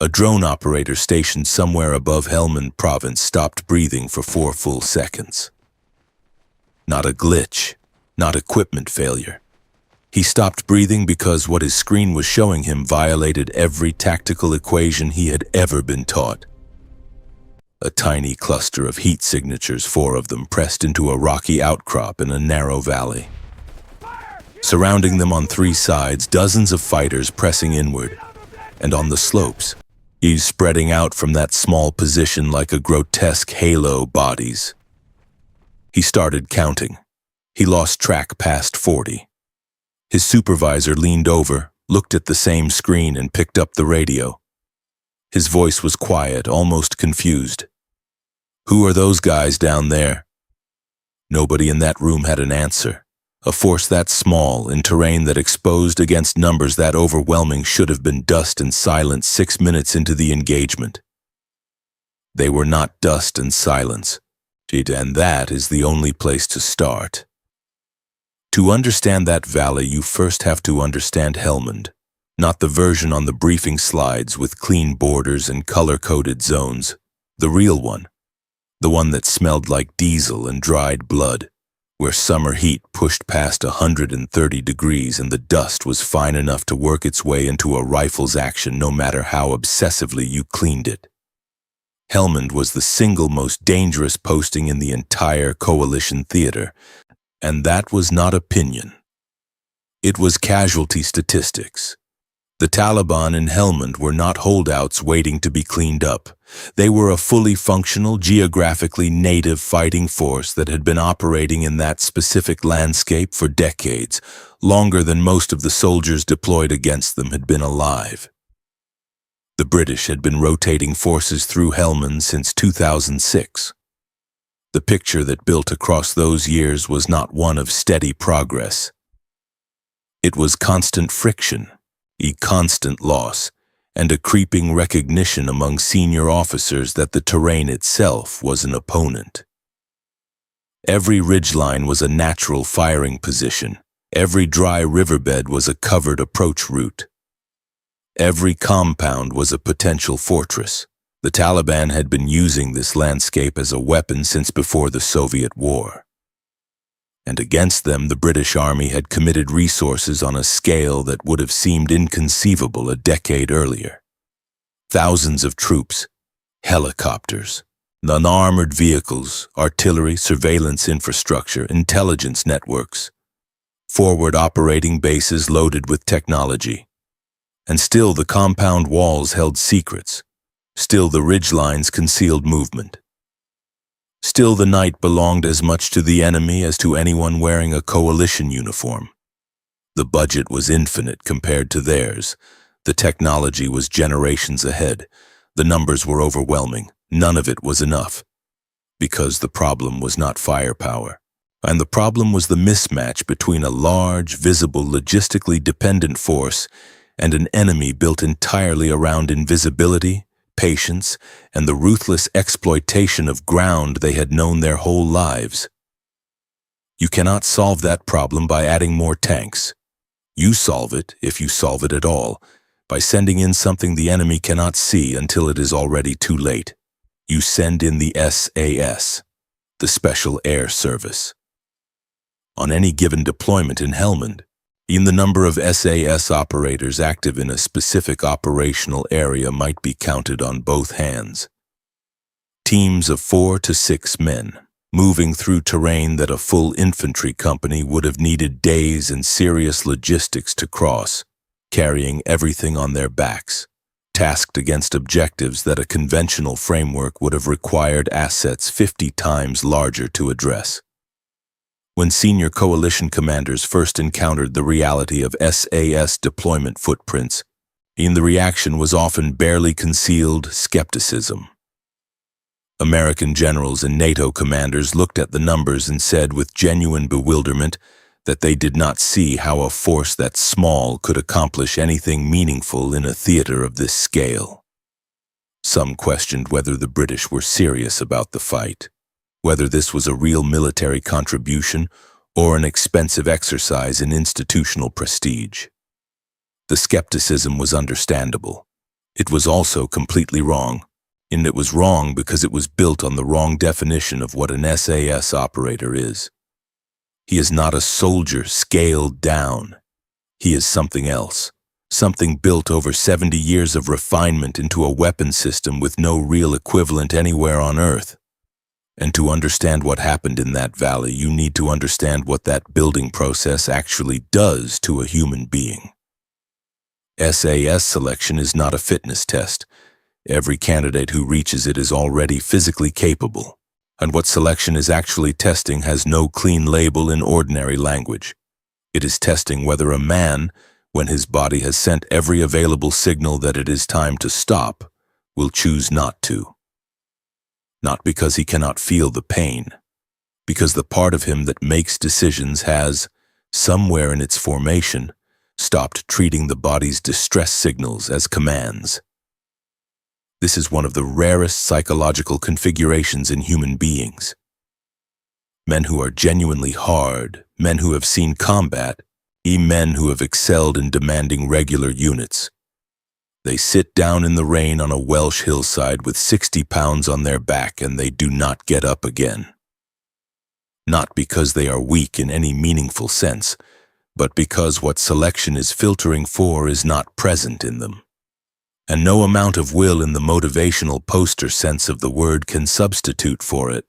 A drone operator stationed somewhere above Helmand province stopped breathing for 4 full seconds. Not a glitch, not equipment failure. He stopped breathing because what his screen was showing him violated every tactical equation he had ever been taught. A tiny cluster of heat signatures, 4 of them pressed into a rocky outcrop in a narrow valley. Surrounding them on 3 sides, dozens of fighters pressing inward, and on the slopes, he's spreading out from that small position like a grotesque halo bodies. He started counting. He lost track past 40. His supervisor leaned over, looked at the same screen, and picked up the radio. His voice was quiet, almost confused. "Who are those guys down there?" Nobody in that room had an answer. A force that small, in terrain that exposed against numbers that overwhelming, should have been dust and silence 6 minutes into the engagement. They were not dust and silence, and that is the only place to start. To understand that valley, you first have to understand Helmand, not the version on the briefing slides with clean borders and color-coded zones, the real one, the one that smelled like diesel and dried blood, where summer heat pushed past 130 degrees and the dust was fine enough to work its way into a rifle's action no matter how obsessively you cleaned it. Helmand was the single most dangerous posting in the entire coalition theater, and that was not opinion. It was casualty statistics. The Taliban in Helmand were not holdouts waiting to be cleaned up. They were a fully functional, geographically native fighting force that had been operating in that specific landscape for decades, longer than most of the soldiers deployed against them had been alive. The British had been rotating forces through Helmand since 2006. The picture that built across those years was not one of steady progress. It was constant friction, a constant loss, and a creeping recognition among senior officers that the terrain itself was an opponent. Every ridgeline was a natural firing position. Every dry riverbed was a covered approach route. Every compound was a potential fortress. The Taliban had been using this landscape as a weapon since before the Soviet War. And against them, the British Army had committed resources on a scale that would have seemed inconceivable a decade earlier. Thousands of troops, helicopters, unarmored vehicles, artillery, surveillance infrastructure, intelligence networks, forward operating bases loaded with technology. And still the compound walls held secrets. Still the ridgelines concealed movement. Still the night belonged as much to the enemy as to anyone wearing a coalition uniform. The budget was infinite compared to theirs. The technology was generations ahead. The numbers were overwhelming. None of it was enough. Because the problem was not firepower. And the problem was the mismatch between a large, visible, logistically dependent force and an enemy built entirely around invisibility, patience, and the ruthless exploitation of ground they had known their whole lives. You cannot solve that problem by adding more tanks. You solve it, if you solve it at all, by sending in something the enemy cannot see until it is already too late. You send in the SAS, the Special Air Service. On any given deployment in Helmand, the number of SAS operators active in a specific operational area might be counted on both hands. Teams of 4 to 6 men, moving through terrain that a full infantry company would have needed days and serious logistics to cross, carrying everything on their backs, tasked against objectives that a conventional framework would have required assets 50 times larger to address. When senior coalition commanders first encountered the reality of SAS deployment footprints, the reaction was often barely concealed skepticism. American generals and NATO commanders looked at the numbers and said with genuine bewilderment that they did not see how a force that small could accomplish anything meaningful in a theater of this scale. Some questioned whether the British were serious about the fight, whether this was a real military contribution or an expensive exercise in institutional prestige. The skepticism was understandable. It was also completely wrong, and it was wrong because it was built on the wrong definition of what an SAS operator is. He is not a soldier scaled down. He is something else, something built over 70 years of refinement into a weapon system with no real equivalent anywhere on Earth. And to understand what happened in that valley, you need to understand what that building process actually does to a human being. SAS selection is not a fitness test. Every candidate who reaches it is already physically capable, and what selection is actually testing has no clean label in ordinary language. It is testing whether a man, when his body has sent every available signal that it is time to stop, will choose not to. Not because he cannot feel the pain, because the part of him that makes decisions has, somewhere in its formation, stopped treating the body's distress signals as commands. This is one of the rarest psychological configurations in human beings. Men who are genuinely hard, men who have seen combat, men who have excelled in demanding regular units. They sit down in the rain on a Welsh hillside with 60 pounds on their back and they do not get up again. Not because they are weak in any meaningful sense, but because what selection is filtering for is not present in them. And no amount of will in the motivational poster sense of the word can substitute for it.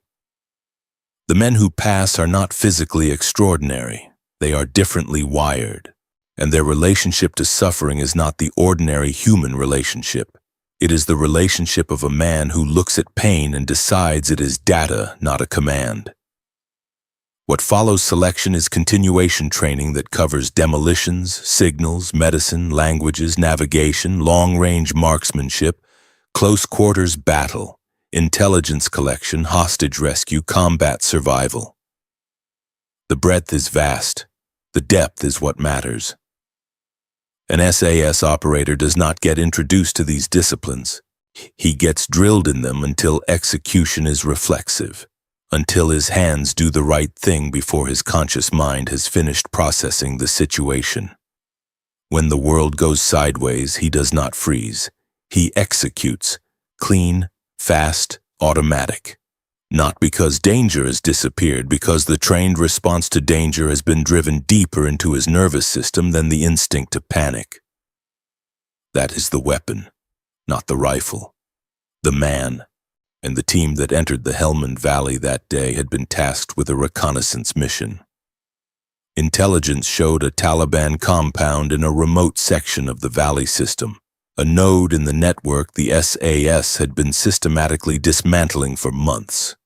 The men who pass are not physically extraordinary. They are differently wired, and their relationship to suffering is not the ordinary human relationship. It is the relationship of a man who looks at pain and decides it is data, not a command. What follows selection is continuation training that covers demolitions, signals, medicine, languages, navigation, long-range marksmanship, close-quarters battle, intelligence collection, hostage rescue, combat survival. The breadth is vast. The depth is what matters. An SAS operator does not get introduced to these disciplines. He gets drilled in them until execution is reflexive, until his hands do the right thing before his conscious mind has finished processing the situation. When the world goes sideways, he does not freeze. He executes, clean, fast, automatic. Not because danger has disappeared, because the trained response to danger has been driven deeper into his nervous system than the instinct to panic. That is the weapon, not the rifle. The man. And the team that entered the Helmand Valley that day had been tasked with a reconnaissance mission. Intelligence showed a Taliban compound in a remote section of the valley system, a node in the network the SAS had been systematically dismantling for months.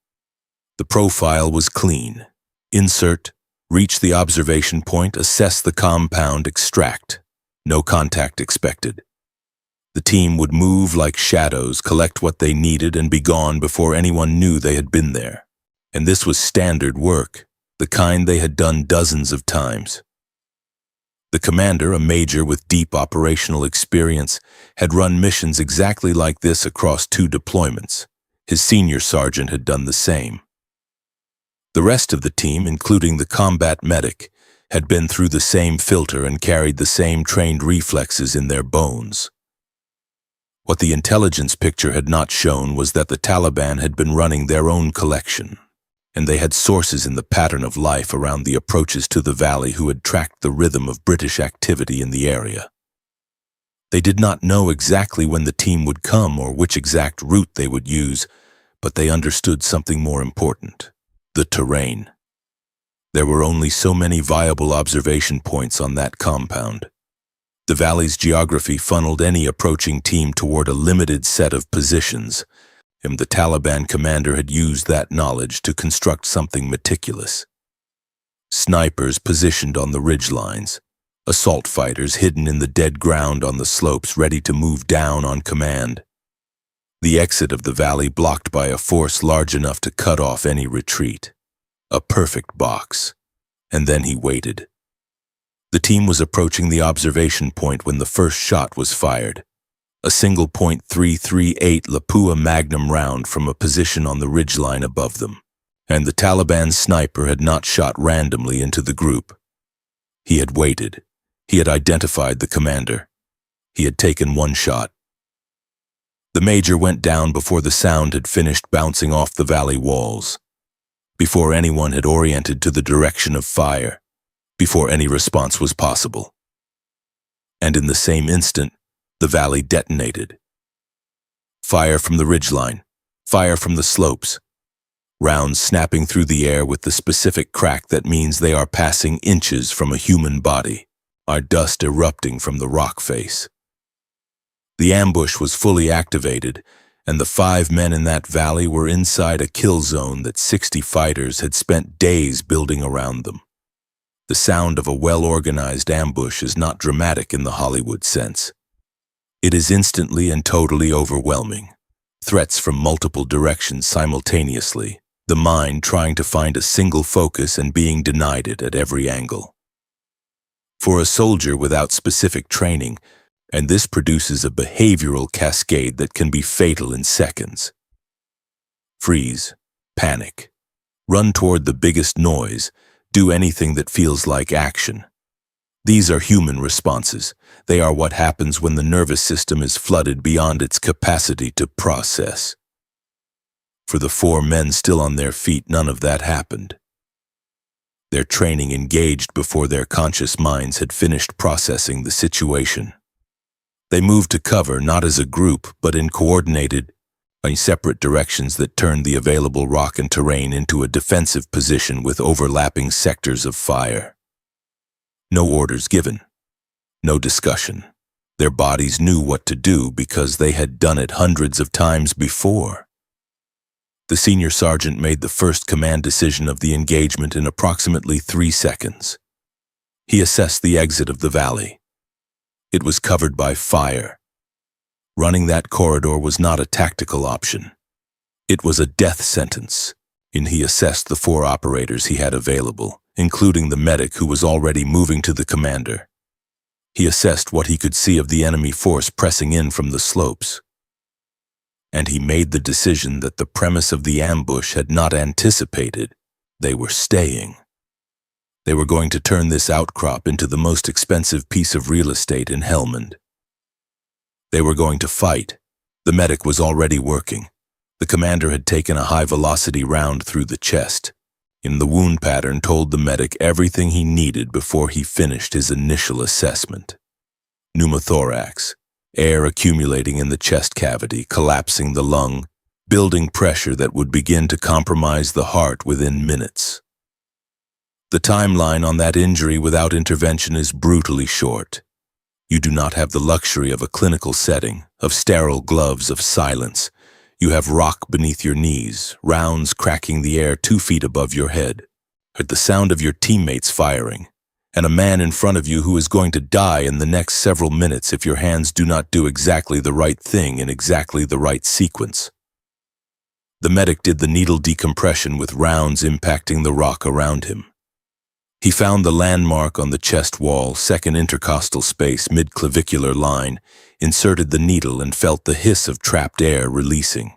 The profile was clean. Insert, reach the observation point, assess the compound, extract. No contact expected. The team would move like shadows, collect what they needed, and be gone before anyone knew they had been there. And this was standard work, the kind they had done dozens of times. The commander, a major with deep operational experience, had run missions exactly like this across 2 deployments. His senior sergeant had done the same. The rest of the team, including the combat medic, had been through the same filter and carried the same trained reflexes in their bones. What the intelligence picture had not shown was that the Taliban had been running their own collection, and they had sources in the pattern of life around the approaches to the valley who had tracked the rhythm of British activity in the area. They did not know exactly when the team would come or which exact route they would use, but they understood something more important: the terrain. There were only so many viable observation points on that compound. The valley's geography funneled any approaching team toward a limited set of positions, and the Taliban commander had used that knowledge to construct something meticulous. Snipers positioned on the ridgelines, assault fighters hidden in the dead ground on the slopes ready to move down on command. The exit of the valley blocked by a force large enough to cut off any retreat. A perfect box. And then he waited. The team was approaching the observation point when the first shot was fired. A single .338 Lapua Magnum round from a position on the ridgeline above them. And the Taliban sniper had not shot randomly into the group. He had waited. He had identified the commander. He had taken one shot. The major went down before the sound had finished bouncing off the valley walls, before anyone had oriented to the direction of fire, before any response was possible. And in the same instant, the valley detonated. Fire from the ridgeline, fire from the slopes, rounds snapping through the air with the specific crack that means they are passing inches from a human body, our dust erupting from the rock face. The ambush was fully activated, and the 5 men in that valley were inside a kill zone that 60 fighters had spent days building around them. The sound of a well-organized ambush is not dramatic in the Hollywood sense. It is instantly and totally overwhelming. Threats from multiple directions simultaneously, the mind trying to find a single focus and being denied it at every angle. For a soldier without specific training, and this produces a behavioral cascade that can be fatal in seconds. Freeze, panic, run toward the biggest noise, do anything that feels like action. These are human responses. They are what happens when the nervous system is flooded beyond its capacity to process. For the 4 men still on their feet, none of that happened. Their training engaged before their conscious minds had finished processing the situation. They moved to cover not as a group, but in coordinated, separate directions that turned the available rock and terrain into a defensive position with overlapping sectors of fire. No orders given. No discussion. Their bodies knew what to do because they had done it hundreds of times before. The senior sergeant made the first command decision of the engagement in approximately 3 seconds. He assessed the exit of the valley. It was covered by fire. Running that corridor was not a tactical option. It was a death sentence, and he assessed the 4 operators he had available, including the medic who was already moving to the commander. He assessed what he could see of the enemy force pressing in from the slopes. And he made the decision that the premise of the ambush had not anticipated. They were staying. They were going to turn this outcrop into the most expensive piece of real estate in Helmand. They were going to fight. The medic was already working. The commander had taken a high-velocity round through the chest. The wound pattern told the medic everything he needed before he finished his initial assessment. Pneumothorax, air accumulating in the chest cavity, collapsing the lung, building pressure that would begin to compromise the heart within minutes. The timeline on that injury without intervention is brutally short. You do not have the luxury of a clinical setting, of sterile gloves, of silence. You have rock beneath your knees, rounds cracking the air 2 feet above your head, at the sound of your teammates firing, and a man in front of you who is going to die in the next several minutes if your hands do not do exactly the right thing in exactly the right sequence. The medic did the needle decompression with rounds impacting the rock around him. He found the landmark on the chest wall, second intercostal space, mid-clavicular line, inserted the needle and felt the hiss of trapped air releasing.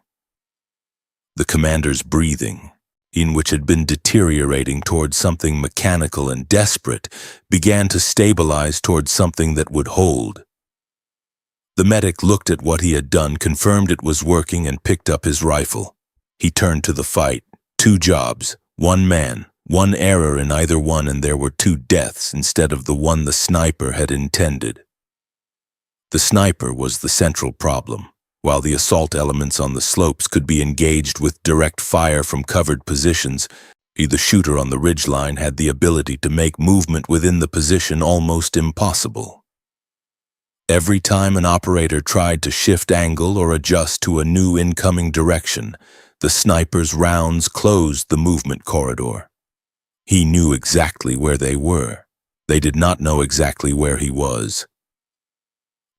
The commander's breathing, in which had been deteriorating towards something mechanical and desperate, began to stabilize towards something that would hold. The medic looked at what he had done, confirmed it was working, and picked up his rifle. He turned to the fight. 2 jobs, 1 man. 1 error in either one, and there were 2 deaths instead of the one the sniper had intended. The sniper was the central problem, while the assault elements on the slopes could be engaged with direct fire from covered positions. The shooter on the ridgeline had the ability to make movement within the position almost impossible. Every time an operator tried to shift angle or adjust to a new incoming direction, the sniper's rounds closed the movement corridor. He knew exactly where they were. They did not know exactly where he was.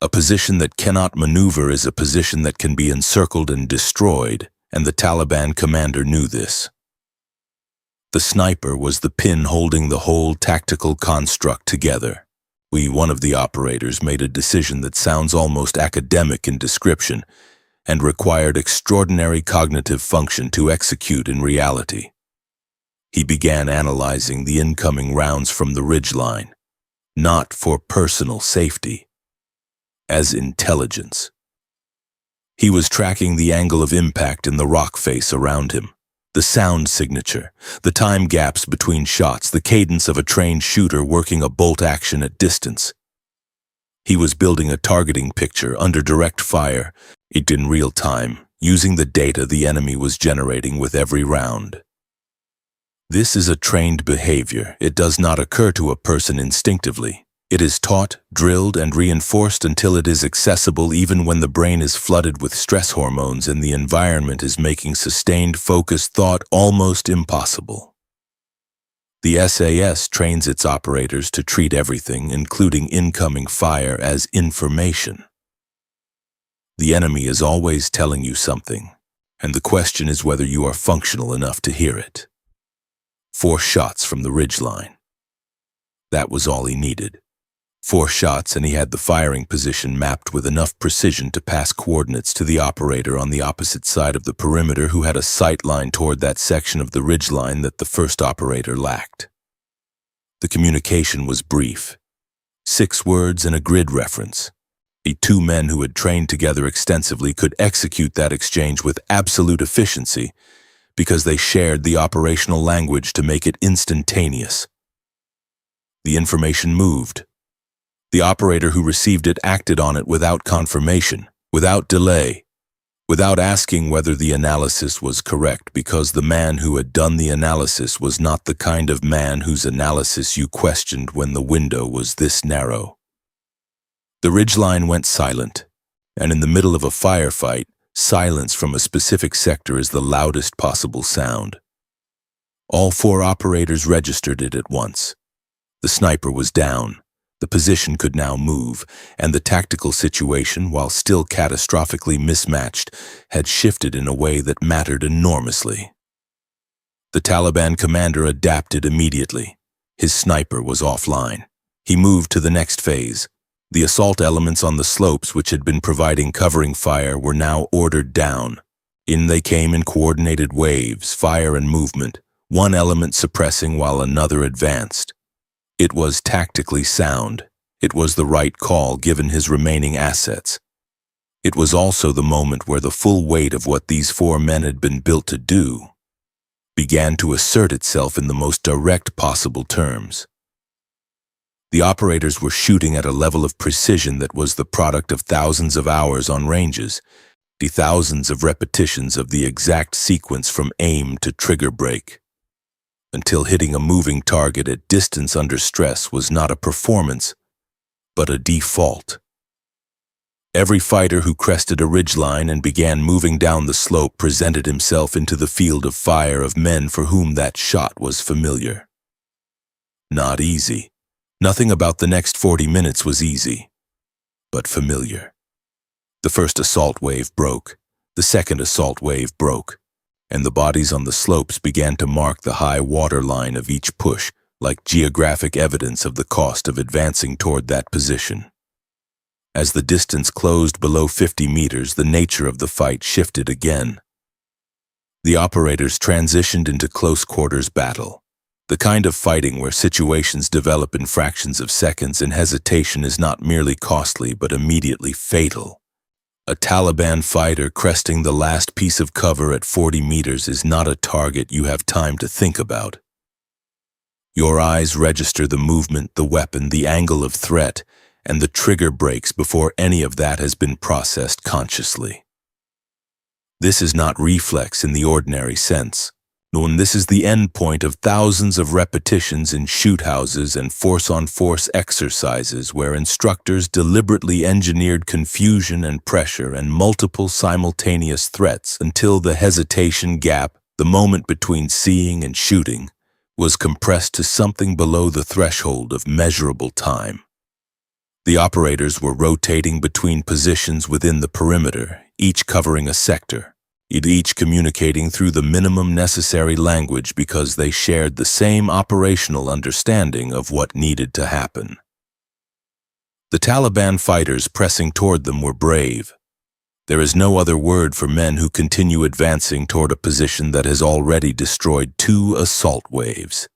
A position that cannot maneuver is a position that can be encircled and destroyed, and the Taliban commander knew this. The sniper was the pin holding the whole tactical construct together. One of the operators made a decision that sounds almost academic in description and required extraordinary cognitive function to execute in reality. He began analyzing the incoming rounds from the ridgeline, not for personal safety, as intelligence. He was tracking the angle of impact in the rock face around him, the sound signature, the time gaps between shots, the cadence of a trained shooter working a bolt action at distance. He was building a targeting picture under direct fire, it in real time, using the data the enemy was generating with every round. This is a trained behavior. It does not occur to a person instinctively. It is taught, drilled, and reinforced until it is accessible even when the brain is flooded with stress hormones and the environment is making sustained, focused thought almost impossible. The SAS trains its operators to treat everything, including incoming fire, as information. The enemy is always telling you something, and the question is whether you are functional enough to hear it. 4 shots from the ridgeline. That was all he needed. 4 shots, and he had the firing position mapped with enough precision to pass coordinates to the operator on the opposite side of the perimeter, who had a sight line toward that section of the ridgeline that the first operator lacked. The communication was brief. 6 words and a grid reference. The 2 men who had trained together extensively could execute that exchange with absolute efficiency because they shared the operational language to make it instantaneous. The information moved. The operator who received it acted on it without confirmation, without delay, without asking whether the analysis was correct, because the man who had done the analysis was not the kind of man whose analysis you questioned when the window was this narrow. The ridgeline went silent, and in the middle of a firefight, silence from a specific sector is the loudest possible sound. All 4 operators registered it at once. The sniper was down. The position could now move, and the tactical situation, while still catastrophically mismatched, had shifted in a way that mattered enormously. The Taliban commander adapted immediately. His sniper was offline. He moved to the next phase. The assault elements on the slopes, which had been providing covering fire, were now ordered down. In they came in coordinated waves, fire and movement, one element suppressing while another advanced. It was tactically sound. It was the right call given his remaining assets. It was also the moment where the full weight of what these 4 men had been built to do began to assert itself in the most direct possible terms. The operators were shooting at a level of precision that was the product of thousands of hours on ranges, the thousands of repetitions of the exact sequence from aim to trigger break, until hitting a moving target at distance under stress was not a performance, but a default. Every fighter who crested a ridgeline and began moving down the slope presented himself into the field of fire of men for whom that shot was familiar. Not easy. Nothing about the next 40 minutes was easy, but familiar. The first assault wave broke, the second assault wave broke, and the bodies on the slopes began to mark the high water line of each push, like geographic evidence of the cost of advancing toward that position. As the distance closed below 50 meters, the nature of the fight shifted again. The operators transitioned into close quarters battle. The kind of fighting where situations develop in fractions of seconds and hesitation is not merely costly but immediately fatal. A Taliban fighter cresting the last piece of cover at 40 meters is not a target you have time to think about. Your eyes register the movement, the weapon, the angle of threat, and the trigger breaks before any of that has been processed consciously. This is not reflex in the ordinary sense. This is the end point of thousands of repetitions in shoot houses and force-on-force exercises where instructors deliberately engineered confusion and pressure and multiple simultaneous threats until the hesitation gap, the moment between seeing and shooting, was compressed to something below the threshold of measurable time. The operators were rotating between positions within the perimeter, each covering a sector, each communicating through the minimum necessary language because they shared the same operational understanding of what needed to happen. The Taliban fighters pressing toward them were brave. There is no other word for men who continue advancing toward a position that has already destroyed 2 assault waves.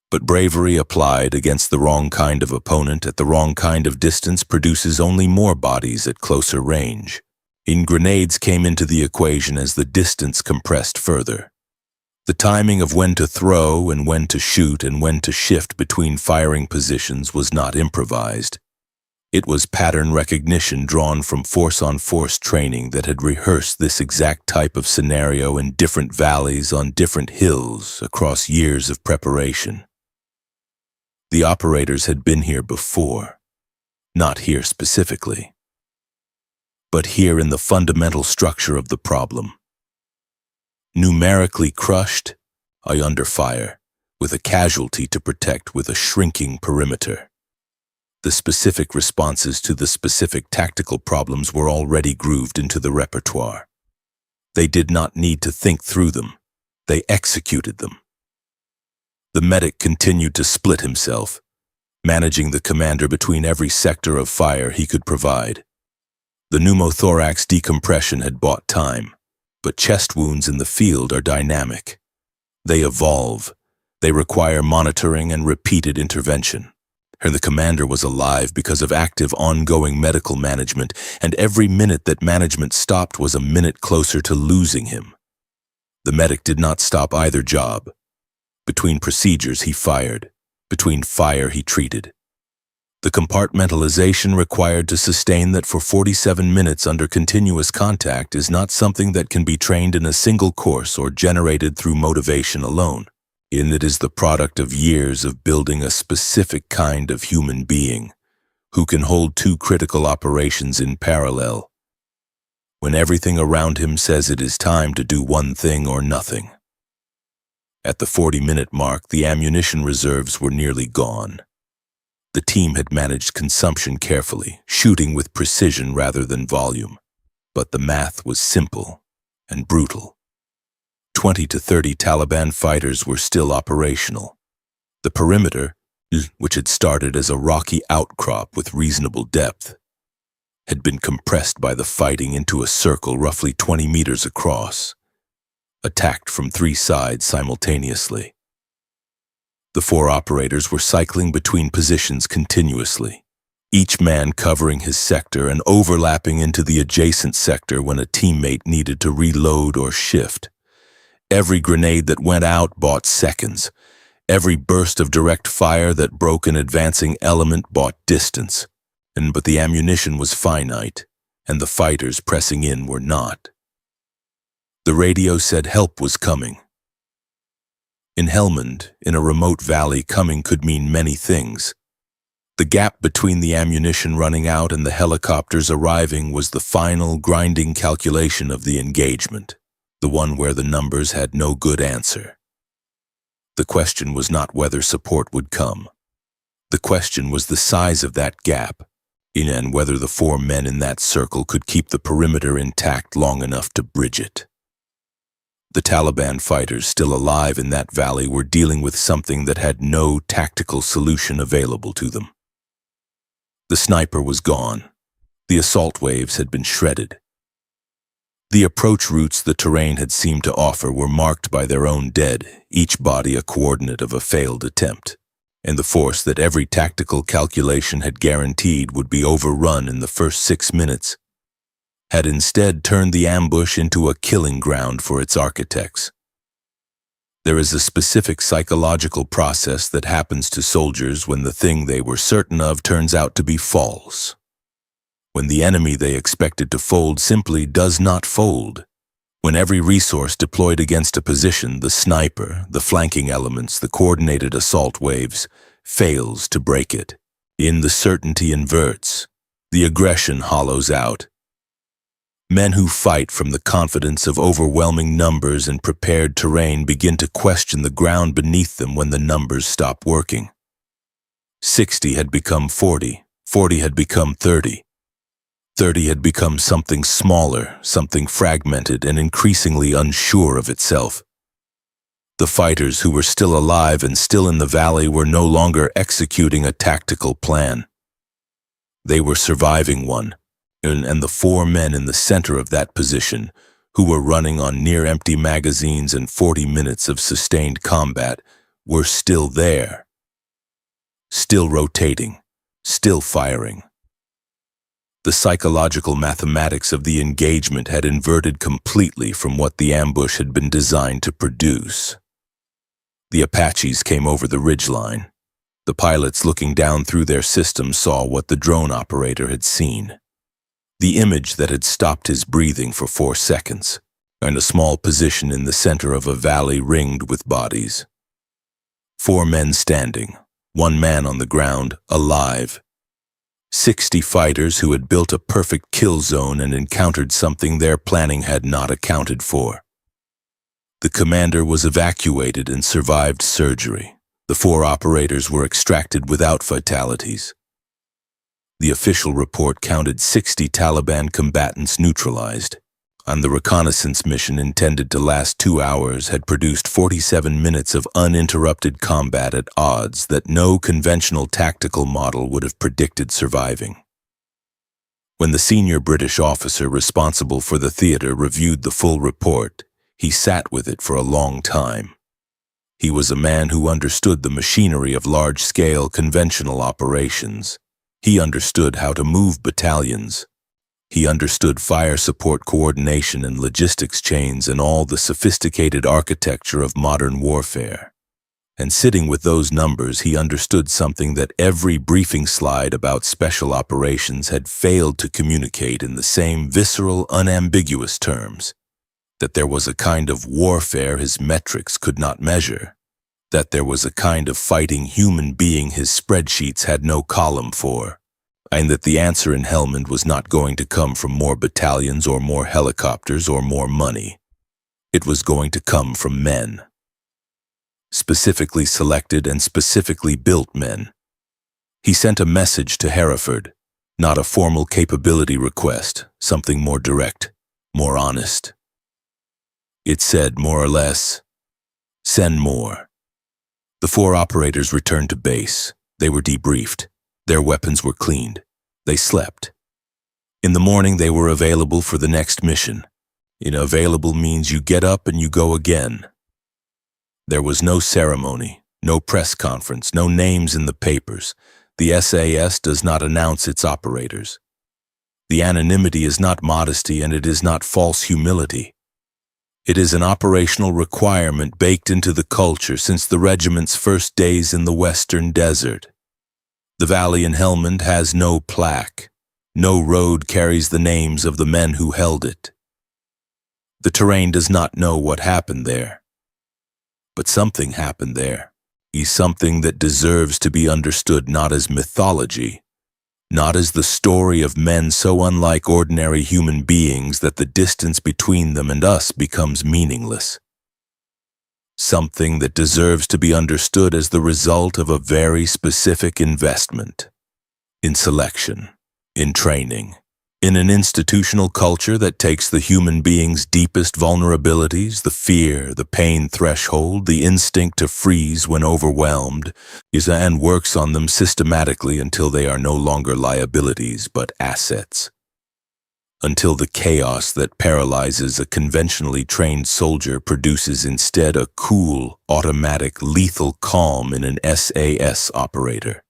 But bravery applied against the wrong kind of opponent at the wrong kind of distance produces only more bodies at closer range. Grenades came into the equation as the distance compressed further. The timing of when to throw and when to shoot and when to shift between firing positions was not improvised. It was pattern recognition drawn from force-on-force training that had rehearsed this exact type of scenario in different valleys on different hills across years of preparation. The operators had been here before, not here specifically, but here in the fundamental structure of the problem. Numerically crushed, I under fire, with a casualty to protect with a shrinking perimeter. The specific responses to the specific tactical problems were already grooved into the repertoire. They did not need to think through them. They executed them. The medic continued to split himself, managing the commander between every sector of fire he could provide. The pneumothorax decompression had bought time, but chest wounds in the field are dynamic. They evolve. They require monitoring and repeated intervention. And the commander was alive because of active ongoing medical management, and every minute that management stopped was a minute closer to losing him. The medic did not stop either job. Between procedures he fired. Between fire he treated. The compartmentalization required to sustain that for 47 minutes under continuous contact is not something that can be trained in a single course or generated through motivation alone. It is the product of years of building a specific kind of human being who can hold two critical operations in parallel when everything around him says it is time to do one thing or nothing. At the 40-minute mark, the ammunition reserves were nearly gone. The team had managed consumption carefully, shooting with precision rather than volume, but the math was simple and brutal. 20 to 30 Taliban fighters were still operational. The perimeter, which had started as a rocky outcrop with reasonable depth, had been compressed by the fighting into a circle roughly 20 meters across, attacked from 3 sides simultaneously. The 4 operators were cycling between positions continuously, each man covering his sector and overlapping into the adjacent sector when a teammate needed to reload or shift. Every grenade that went out bought seconds. Every burst of direct fire that broke an advancing element bought distance. But the ammunition was finite, and the fighters pressing in were not. The radio said help was coming. In Helmand, in a remote valley, coming could mean many things. The gap between the ammunition running out and the helicopters arriving was the final grinding calculation of the engagement. The one where the numbers had no good answer. The question was not whether support would come. The question was the size of that gap, and whether the 4 men in that circle could keep the perimeter intact long enough to bridge it. The Taliban fighters still alive in that valley were dealing with something that had no tactical solution available to them. The sniper was gone. The assault waves had been shredded. The approach routes the terrain had seemed to offer were marked by their own dead, each body a coordinate of a failed attempt, and the force that every tactical calculation had guaranteed would be overrun in the first 6 minutes had instead turned the ambush into a killing ground for its architects. There is a specific psychological process that happens to soldiers when the thing they were certain of turns out to be false. When the enemy they expected to fold simply does not fold. When every resource deployed against a position, the sniper, the flanking elements, the coordinated assault waves, fails to break it. The certainty inverts. The aggression hollows out. Men who fight from the confidence of overwhelming numbers and prepared terrain begin to question the ground beneath them when the numbers stop working. 60 had become 40, 40 had become 30. 30 had become something smaller, something fragmented and increasingly unsure of itself. The fighters who were still alive and still in the valley were no longer executing a tactical plan. They were surviving one, and the 4 men in the center of that position, who were running on near-empty magazines and 40 minutes of sustained combat, were still there. Still rotating, still firing. The psychological mathematics of the engagement had inverted completely from what the ambush had been designed to produce. The Apaches came over the ridgeline. The pilots looking down through their system saw what the drone operator had seen. The image that had stopped his breathing for 4 seconds, and a small position in the center of a valley ringed with bodies. 4 men standing, 1 man on the ground, alive. 60 fighters who had built a perfect kill zone and encountered something their planning had not accounted for. The commander was evacuated and survived surgery. The 4 operators were extracted without fatalities. The official report counted 60 Taliban combatants neutralized, and the reconnaissance mission intended to last 2 hours had produced 47 minutes of uninterrupted combat at odds that no conventional tactical model would have predicted surviving. When the senior British officer responsible for the theater reviewed the full report, he sat with it for a long time. He was a man who understood the machinery of large-scale conventional operations. He understood how to move battalions. He understood fire support coordination and logistics chains and all the sophisticated architecture of modern warfare. And sitting with those numbers, he understood something that every briefing slide about special operations had failed to communicate in the same visceral, unambiguous terms. That there was a kind of warfare his metrics could not measure. That there was a kind of fighting human being his spreadsheets had no column for, and that the answer in Helmand was not going to come from more battalions or more helicopters or more money. It was going to come from men. Specifically selected and specifically built men. He sent a message to Hereford, not a formal capability request, something more direct, more honest. It said, more or less, send more. The 4 operators returned to base. They were debriefed. Their weapons were cleaned. They slept. In the morning, they were available for the next mission. Available means you get up and you go again. There was no ceremony, no press conference, no names in the papers. The SAS does not announce its operators. The anonymity is not modesty and it is not false humility. It is an operational requirement baked into the culture since the regiment's first days in the western desert. The valley in Helmand has no plaque. No road carries the names of the men who held it. The terrain does not know what happened there. But something happened there. Something that deserves to be understood not as mythology, not as the story of men so unlike ordinary human beings that the distance between them and us becomes meaningless. Something that deserves to be understood as the result of a very specific investment. In selection, in training, in an institutional culture that takes the human being's deepest vulnerabilities, the fear, the pain threshold, the instinct to freeze when overwhelmed, and works on them systematically until they are no longer liabilities but assets. Until the chaos that paralyzes a conventionally trained soldier produces instead a cool, automatic, lethal calm in an SAS operator.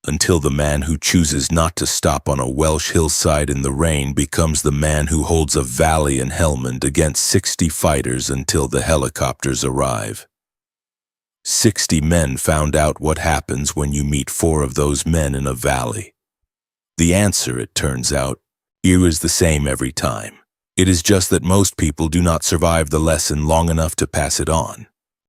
Until the man who chooses not to stop on a Welsh hillside in the rain becomes the man who holds a valley in Helmand against 60 fighters until the helicopters arrive. 60 men found out what happens when you meet 4 of those men in a valley. The answer, it turns out, is the same every time. It is just that most people do not survive the lesson long enough to pass it on.